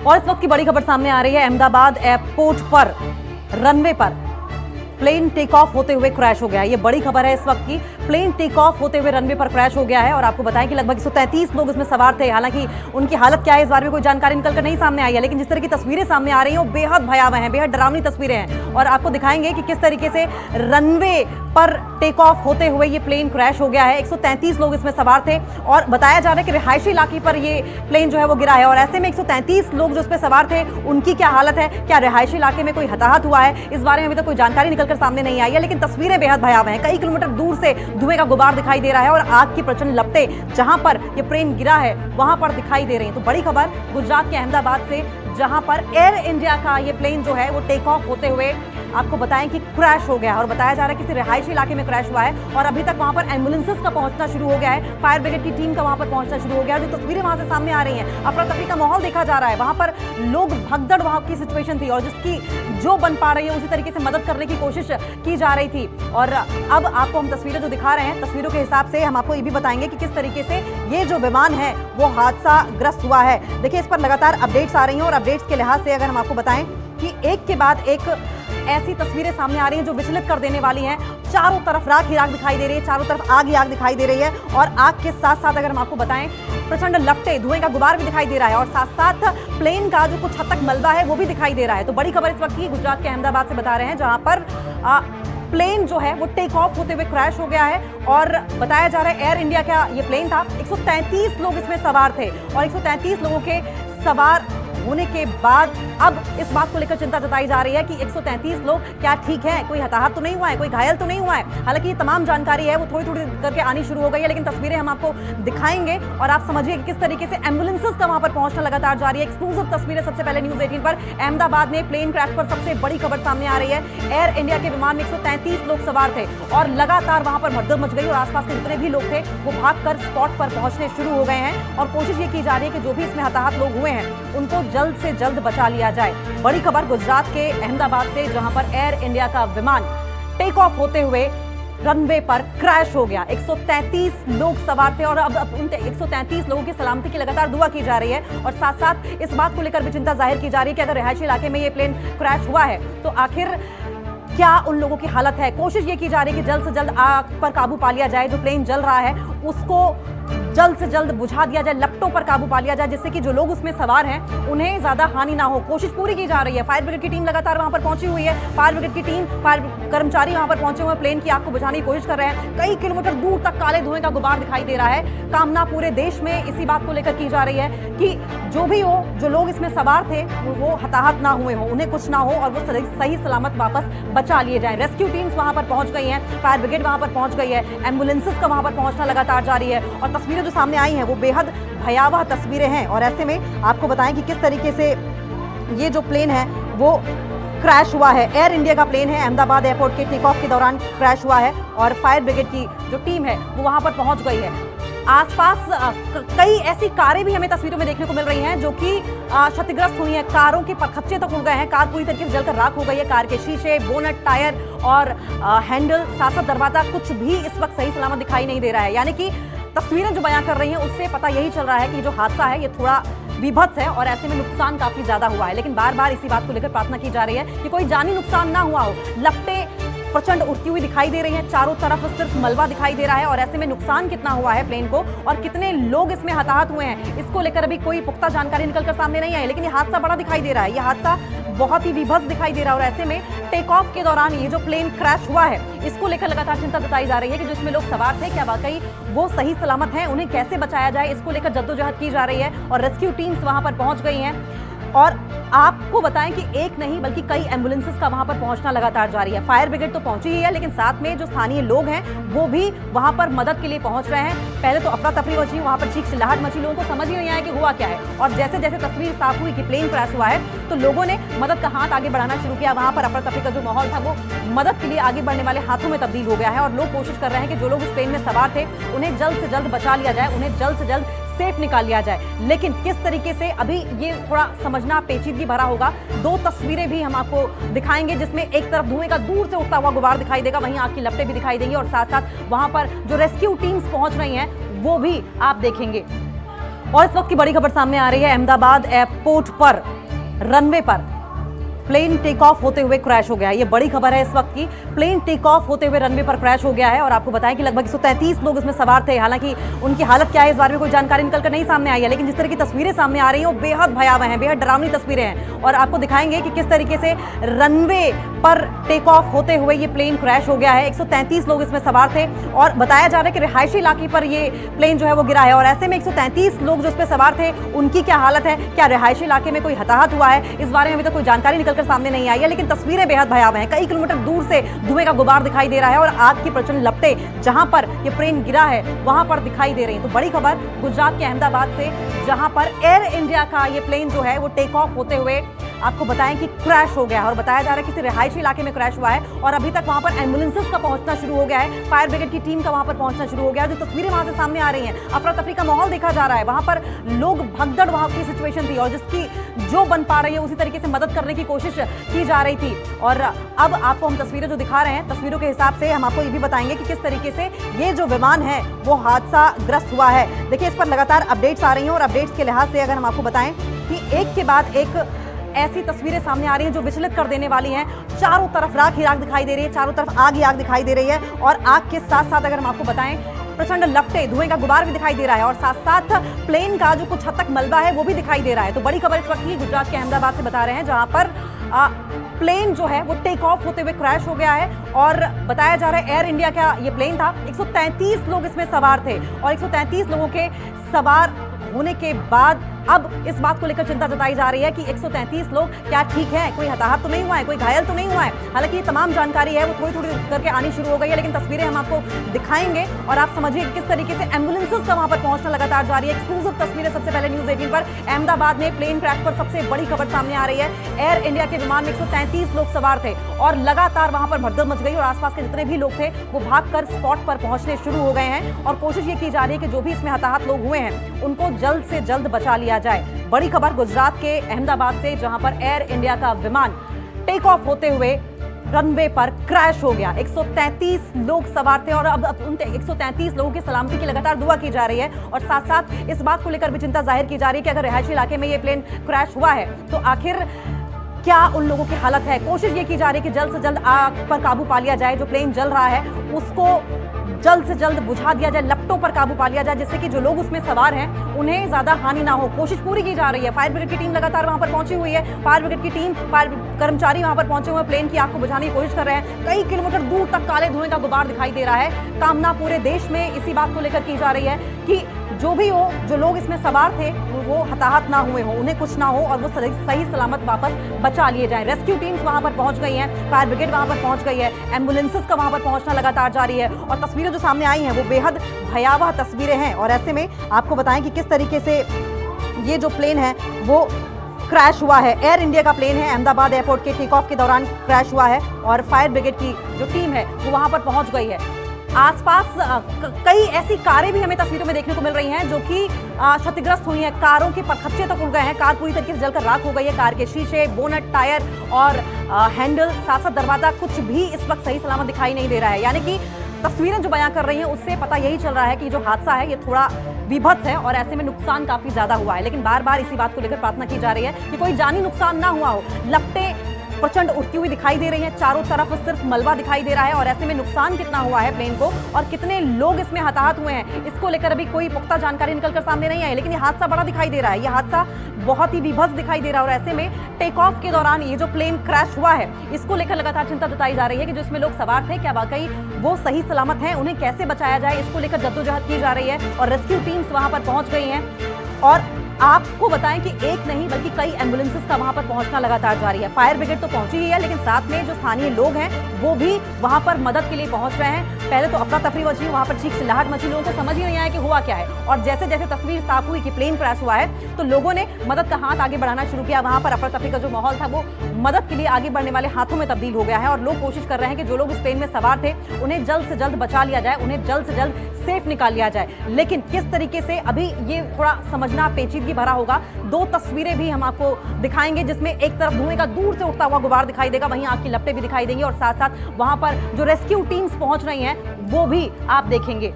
और इस वक्त की बड़ी खबर सामने आ रही है। अहमदाबाद एयरपोर्ट पर रनवे पर प्लेन टेक ऑफ होते हुए क्रैश हो गया है। ये बड़ी खबर है इस वक्त की। प्लेन टेक ऑफ होते हुए रनवे पर क्रैश हो गया है और आपको बताएं कि लगभग 133 लोग इसमें सवार थे। हालांकि उनकी हालत क्या है इस बारे में कोई जानकारी निकलकर नहीं सामने आई है, लेकिन जिस तरह की तस्वीरें सामने आ रही हैं वो बेहद भयावह हैं, बेहद डरावनी तस्वीरें हैं। और आपको दिखाएंगे कि किस तरीके से रनवे पर टेक ऑफ होते हुए ये प्लेन क्रैश हो गया है। 133 लोग इसमें सवार थे और बताया जा रहा है कि रिहायशी इलाके पर ये प्लेन जो है वो गिरा है। और ऐसे में 133 लोग जो इस पर सवार थे उनकी क्या हालत है, क्या रिहायशी इलाके में कोई हताहत हुआ है, इस बारे में अभी तक कोई जानकारी निकलकर सामने नहीं आई है। लेकिन तस्वीरें बेहद भयावह हैं। कई किलोमीटर दूर से धुएं का गुबार दिखाई दे रहा है और आग की प्रचंड लपटें जहां पर ये प्लेन गिरा है वहां पर दिखाई दे रही हैं। तो बड़ी खबर गुजरात के अहमदाबाद से, जहां पर एयर इंडिया का ये प्लेन जो है वो टेक ऑफ होते हुए आपको बताएं कि क्रैश हो गया है। और बताया जा रहा है किसी रिहायशी इलाके में क्रैश हुआ है और अभी तक वहां पर एम्बुलेंसेस का पहुंचना शुरू हो गया है, फायर ब्रिगेड की टीम का वहां पर पहुंचना शुरू हो गया है। जो तस्वीरें वहां से सामने आ रही हैं, अफरा तफरी का माहौल देखा जा रहा है। वहां पर लोग भगदड़ वहां की सिचुएशन थी और जिसकी जो बन पा रही है उसी तरीके से मदद करने की कोशिश की जा रही थी। और अब आपको हम तस्वीरें जो दिखा रहे हैं, तस्वीरों के हिसाब से हम आपको ये भी बताएंगे कि किस तरीके से ये जो विमान है वो हादसा ग्रस्त हुआ है। देखिए, इस पर लगातार अपडेट्स आ रही हैं और अपडेट्स के लिहाज से अगर हम आपको बताएं कि एक के बाद एक ऐसी तस्वीरें सामने आ रही हैं जो विचलित कर देने वाली हैं। चारों तरफ राख ही राख दिखाई दे रही है, चारों तरफ आग ही आग दिखाई दे रही है और आग के साथ साथ अगर हम आपको बताएं प्रचंड लपटे, धुएं का गुबार भी दिखाई दे रहा है और साथ साथ प्लेन का जो कुछ हद तक मलबा है वो भी दिखाई दे रहा है। तो बड़ी खबर इस वक्त की गुजरात के अहमदाबाद से बता रहे हैं, जहां पर प्लेन जो है वो टेक ऑफ होते हुए क्रैश हो गया है और बताया जा रहा है एयर इंडिया का ये प्लेन था। 133 लोग इसमें सवार थे और 133 लोगों के सवार होने के बाद अब इस बात को लेकर चिंता जताई जा रही है कि 133 लोग क्या ठीक हैं, कोई हताहत तो नहीं हुआ है, कोई घायल तो नहीं हुआ है। हालांकि ये तमाम जानकारी है वो थोड़ी थोड़ी करके आनी शुरू हो गई है, लेकिन तस्वीरें हम आपको दिखाएंगे और आप समझिए कि किस तरीके से एम्बुलेंसेस का वहां पर पहुंचना लगातार जारी है। एक्सक्लूसिव तस्वीरें सबसे पहले न्यूज़ 18 पर। अहमदाबाद में प्लेन क्रैश पर सबसे बड़ी खबर सामने आ रही है। एयर इंडिया के विमान में 133 लोग सवार थे और लगातार वहां पर भगदड़ मच गई और आसपास के जितने भी लोग थे वो भागकर स्पॉट पर पहुंचने शुरू हो गए हैं और कोशिश ये की जा रही है कि जो भी इसमें हताहत लोग हुए हैं उनको जल्द से जल्द बचा लिया जाए। बड़ी खबर गुजरात के अहमदाबाद से, जहां पर एयर इंडिया का विमान टेक ऑफ होते हुए रनवे पर क्रैश हो गया। 133 लोग सवार थे और अब उन 133 लोगों की सलामती की लगातार दुआ की जा रही है और साथ साथ इस बात को लेकर भी चिंता जाहिर की जा रही है कि अगर रिहायशी इलाके में ये प्लेन क्रैश हुआ है तो आखिर क्या उन लोगों की हालत है। कोशिश ये की जा रही है कि जल्द से जल्द आग पर काबू पा लिया जाए, जो प्लेन जल रहा है उसको जल्द से जल्द बुझा दिया जाए, लपटों पर काबू पा लिया जाए, जिससे कि जो लोग उसमें सवार हैं उन्हें ज्यादा हानि ना हो। कोशिश पूरी की जा रही है। फायर ब्रिगेड की टीम लगातार वहां पर पहुंची हुई है। फायर ब्रिगेड की टीम, फायर कर्मचारी वहां पर पहुंचे हुए प्लेन की आग को बुझाने की कोशिश कर रहे हैं। कई किलोमीटर दूर तक काले धुएं का गुबार दिखाई दे रहा है। कामना पूरे देश में इसी बात को लेकर की जा रही है कि जो भी हो, जो लोग इसमें सवार थे वो हताहत ना हुए हो, उन्हें कुछ ना हो और वो सही सलामत वापस बचा लिए जाए। रेस्क्यू टीम्स वहां पर पहुंच गई हैं, फायर ब्रिगेड वहां पर पहुंच गई है, एम्बुलेंसेस का वहां पर पहुंचना लगातार जारी है और तस्वीरें जो सामने आई हैं वो बेहद भयावह तस्वीरें हैं। और ऐसे में आपको बताएं कि किस तरीके से ये जो प्लेन है वो क्रैश हुआ है। एयर इंडिया का प्लेन है, अहमदाबाद एयरपोर्ट के टेक ऑफ के दौरान क्रैश हुआ है और फायर ब्रिगेड की जो टीम है वो वहां पर पहुंच गई है। आसपास कई ऐसी कारें भी हमें तस्वीरों में देखने को मिल रही हैं जो कि क्षतिग्रस्त हुई हैं। कारों के परखच्चे तक उड़ गए हैं, कार पूरी तरीके से जलकर राख हो गई है। कार के शीशे, बोनट, टायर और हैंडल, साथ साथ दरवाजा, कुछ भी इस वक्त सही सलामत दिखाई नहीं दे रहा है। यानी कि तस्वीरें जो बयां कर रही हैं उससे पता यही चल रहा है कि जो हादसा है ये थोड़ा विभत्स है और ऐसे में नुकसान काफी ज्यादा हुआ है। लेकिन बार बार इसी बात को लेकर प्रार्थना की जा रही है कि कोई जानी नुकसान ना हुआ हो। लपटें प्रचंड उड़ती हुई दिखाई दे रही हैं, चारों तरफ सिर्फ मलबा दिखाई दे रहा है और ऐसे में नुकसान कितना हुआ है प्लेन को और कितने लोग इसमें हताहत हुए हैं, इसको लेकर अभी कोई पुख्ता जानकारी निकलकर सामने नहीं आई। लेकिन ये हादसा बड़ा दिखाई दे रहा है, ये हादसा बहुत ही विभत्स दिखाई दे रहा है और ऐसे में टेक ऑफ के दौरान ये जो प्लेन क्रैश हुआ है इसको लेकर लगातार चिंता जताई जा रही है कि जो इसमें लोग सवार थे क्या वाकई वो सही सलामत हैं, उन्हें कैसे बचाया जाए, इसको लेकर जद्दोजहद की जा रही है और रेस्क्यू टीम्स वहां पर पहुंच गई हैं। और आपको बताएं कि एक नहीं बल्कि कई एम्बुलेंसेस का वहां पर पहुंचना लगातार जारी है। फायर ब्रिगेड तो पहुंची ही है, लेकिन साथ में जो स्थानीय लोग हैं वो भी वहां पर मदद के लिए पहुंच रहे हैं। पहले तो अफरा तफरी मची, वहां पर चीख चिल्लाहट मची, लोगों को समझ ही नहीं आया कि हुआ क्या है और जैसे जैसे तस्वीर साफ हुई कि प्लेन क्रैश हुआ है तो लोगों ने मदद का हाथ आगे बढ़ाना शुरू किया। वहां पर अफरा तफरी का जो माहौल था वो मदद के लिए आगे बढ़ने वाले हाथों में तब्दील हो गया है और लोग कोशिश कर रहे हैं कि जो लोग इस प्लेन में सवार थे उन्हें जल्द से जल्द बचा लिया जाए, उन्हें जल्द से जल्द सेफ निकाल लिया जाए। लेकिन किस तरीके से, अभी ये थोड़ा समझना पेचीदगी भरा होगा। दो तस्वीरें भी हम आपको दिखाएंगे जिसमें एक तरफ धुएं का दूर से उठता हुआ गुबार दिखाई देगा, वहीं आग की लपटें भी दिखाई देंगी और साथ साथ वहां पर जो रेस्क्यू टीम्स पहुंच रही हैं वो भी आप देखेंगे। और इस वक्त की बड़ी खबर सामने आ रही है। अहमदाबाद एयरपोर्ट पर रनवे पर प्लेन टेक ऑफ होते हुए क्रैश हो गया है। ये बड़ी खबर है इस वक्त की। प्लेन टेक ऑफ होते हुए रनवे पर क्रैश हो गया है और आपको बताएं कि लगभग 133 लोग इसमें सवार थे। हालांकि उनकी हालत क्या है इस बारे में कोई जानकारी निकलकर नहीं सामने आई है, लेकिन जिस तरह की तस्वीरें सामने आ रही हैं वो बेहद भयावह हैं, बेहद डरावनी तस्वीरें हैं। और आपको दिखाएंगे कि किस तरीके से रनवे पर टेक ऑफ होते हुए ये प्लेन क्रैश हो गया है। 133 लोग इसमें सवार थे और बताया जा रहा है कि रिहायशी इलाके पर ये प्लेन जो है वो गिरा है। और ऐसे में 133 लोग जो इस पर सवार थे उनकी क्या हालत है, क्या रिहायशी इलाके में कोई हताहत हुआ है, इस बारे में अभी तक कोई जानकारी निकलकर सामने नहीं आई है। लेकिन तस्वीरें बेहद भयावह हैं। कई किलोमीटर दूर से धुएं का गुबार दिखाई दे रहा है और आग की प्रचंड लपटें जहां पर ये प्लेन गिरा है वहां पर दिखाई दे रही हैं। तो बड़ी खबर गुजरात के अहमदाबाद से, जहां पर एयर इंडिया का ये प्लेन जो है वो टेक ऑफ होते हुए आपको बताएं कि क्रैश हो गया है। और बताया जा रहा है कि किसी रिहायशी इलाके में क्रैश हुआ है और अभी तक वहां पर एम्बुलेंसेस का पहुंचना शुरू हो गया है, फायर ब्रिगेड की टीम का वहां पर पहुंचना शुरू हो गया है। जो तस्वीरें वहां से सामने आ रही हैं, अफरा तफरी का माहौल देखा जा रहा है। वहां पर लोग भगदड़ वहां की सिचुएशन थी और जिसकी जो बन पा रही है उसी तरीके से मदद करने की कोशिश की जा रही थी। और अब आपको हम तस्वीरें जो दिखा रहे हैं, तस्वीरों के हिसाब से हम आपको ये भी बताएंगे कि किस तरीके से ये जो विमान है वो हादसा ग्रस्त हुआ है। देखिए, इस पर लगातार अपडेट्स आ रही हैं और अपडेट्स के लिहाज से अगर हम आपको बताएं कि एक के बाद एक ऐसी तस्वीरें सामने आ रही हैं जो विचलित कर देने वाली हैं। चारों तरफ राख ही राख दिखाई दे रही है, चारों तरफ आग ही आग दिखाई दे रही है और आग के साथ साथ अगर हम आपको बताएं प्रचंड लपटे, धुएं का गुबार भी दिखाई दे रहा है और साथ साथ प्लेन का जो कुछ हद तक मलबा है वो भी दिखाई दे रहा है। तो बड़ी खबर इस वक्त की गुजरात के अहमदाबाद से बता रहे हैं, जहां पर प्लेन जो है वो टेक ऑफ होते हुए क्रैश हो गया है और बताया जा रहा है एयर इंडिया का ये प्लेन था। 133 लोग इसमें सवार थे और 133 लोगों के सवार होने के बाद अब इस बात को लेकर चिंता जताई जा रही है कि 133 लोग क्या ठीक हैं, कोई हताहत तो नहीं हुआ है, कोई घायल तो नहीं हुआ है। हालांकि ये तमाम जानकारी है वो थोड़ी थोड़ी करके आनी शुरू हो गई है, लेकिन तस्वीरें हम आपको दिखाएंगे और आप समझिए किस तरीके से एम्बुलेंसेस का वहां पर पहुंचना लगातार जारी है। एक्सक्लूसिव तस्वीरें सबसे पहले न्यूज 18 पर। अहमदाबाद में प्लेन क्रैश पर सबसे बड़ी खबर सामने आ रही है। एयर इंडिया के विमान में 133 लोग सवार थे और लगातार वहां पर भगदड़ मच गई और आसपास के जितने भी लोग थे वो भागकर स्पॉट पर पहुंचने शुरू हो गए हैं और कोशिश ये की जा रही है कि जो भी इसमें हताहत लोग हुए हैं उनको जल्द से जल्द बचा लिया जाए। बड़ी खबर गुजरात के अहमदाबाद से, जहां पर एयर इंडिया का विमान टेक ऑफ होते हुए रनवे पर क्रैश हो गया। 133 लोग सवार थे और अब उन 133 लोगों की सलामती की लगातार दुआ की जा रही है और साथ साथ इस बात को लेकर भी चिंता जाहिर की जा रही है कि अगर रिहायशी इलाके में ये प्लेन क्रैश हुआ है तो आखिर क्या उन लोगों की हालत है। कोशिश ये की जा रही है कि जल्द से जल्द आग पर काबू पा लिया जाए, जो प्लेन जल रहा है उसको जल्द से जल्द बुझा दिया जाए, लपटों पर काबू पा लिया जाए, जिससे कि जो लोग उसमें सवार हैं उन्हें ज्यादा हानि ना हो। कोशिश पूरी की जा रही है। फायर ब्रिगेड की टीम लगातार वहां पर पहुंची हुई है। फायर ब्रिगेड की टीम, फायर कर्मचारी वहां पर पहुंचे हुए प्लेन की आग को बुझाने की कोशिश कर रहे हैं। कई किलोमीटर दूर तक काले धुएं का गुबार दिखाई दे रहा है। कामना पूरे देश में इसी बात को लेकर की जा रही है कि जो भी हो, जो लोग इसमें सवार थे वो हताहत ना हुए हो, उन्हें कुछ ना हो और वो सही सलामत वापस बचा लिए जाएं। रेस्क्यू टीम्स वहां पर पहुंच गई हैं, फायर ब्रिगेड वहां पर पहुंच गई है, एम्बुलेंसेस का वहां पर पहुंचना लगातार जारी है और तस्वीरें जो सामने आई हैं वो बेहद भयावह तस्वीरें हैं। और ऐसे में आपको बताएं कि किस तरीके से ये जो प्लेन है वो क्रैश हुआ है। एयर इंडिया का प्लेन है, अहमदाबाद एयरपोर्ट के टेक ऑफ के दौरान क्रैश हुआ है और फायर ब्रिगेड की जो टीम है वो वहां पर पहुंच गई है। आसपास कई ऐसी कारें भी हमें तस्वीरों में देखने को मिल रही हैं जो कि क्षतिग्रस्त हुई हैं। कारों के परखच्चे तक उड़ गए हैं, कार पूरी तरीके से जलकर राख हो गई है। कार के शीशे, बोनट, टायर और हैंडल, साथ साथ दरवाजा, कुछ भी इस वक्त सही सलामत दिखाई नहीं दे रहा है। यानी कि तस्वीरें जो बयां कर रही हैं उससे पता यही चल रहा है कि जो हादसा है ये थोड़ा विभत्स है और ऐसे में नुकसान काफी ज्यादा हुआ है। लेकिन बार बार इसी बात को लेकर प्रार्थना की जा रही है कि कोई जानी नुकसान ना हुआ हो। लपटें प्रचंड उड़ती हुई दिखाई दे रही हैं, चारों तरफ सिर्फ मलबा दिखाई दे रहा है और ऐसे में नुकसान कितना हुआ है प्लेन को और कितने लोग इसमें हताहत हुए हैं, इसको लेकर अभी कोई पुख्ता जानकारी निकलकर सामने नहीं आई। लेकिन ये हादसा बड़ा दिखाई दे रहा है, ये हादसा बहुत ही विभत्स दिखाई दे रहा है और ऐसे में टेक ऑफ के दौरान ये जो प्लेन क्रैश हुआ है इसको लेकर लगातार चिंता जताई जा रही है कि जो इसमें लोग सवार थे क्या वाकई वो सही सलामत हैं, उन्हें कैसे बचाया जाए, इसको लेकर जद्दोजहद की जा रही है और रेस्क्यू टीम्स वहां पर पहुंच गई हैं। और आपको बताएं कि एक नहीं बल्कि कई एम्बुलेंसेस का वहां पर पहुंचना लगातार जारी है। फायर ब्रिगेड तो पहुंची ही है, लेकिन साथ में जो स्थानीय लोग हैं वो भी वहां पर मदद के लिए पहुंच रहे हैं। पहले तो अफरा तफरी मची, वहां पर चीख चिल्लाहट मची, लोगों को समझ ही नहीं आया कि हुआ क्या है और जैसे जैसे तस्वीर साफ हुई कि प्लेन क्रैश हुआ है तो लोगों ने मदद का हाथ आगे बढ़ाना शुरू किया। वहां पर अफरा तफरी का जो माहौल था वो मदद के लिए आगे बढ़ने वाले हाथों में तब्दील हो गया है और लोग कोशिश कर रहे हैं कि जो लोग इस प्लेन में सवार थे उन्हें जल्द से जल्द बचा लिया जाए, उन्हें जल्द से जल्द सेफ निकाल लिया जाए। लेकिन किस तरीके से, अभी ये थोड़ा समझना पेचीदगी भरा होगा। दो तस्वीरें भी हम आपको दिखाएंगे जिसमें एक तरफ धुएं का दूर से उठता हुआ गुबार दिखाई देगा, वहीं आग की लपटें भी दिखाई देंगी और साथ साथ वहां पर जो रेस्क्यू टीम्स पहुंच रही हैं वो भी आप देखेंगे।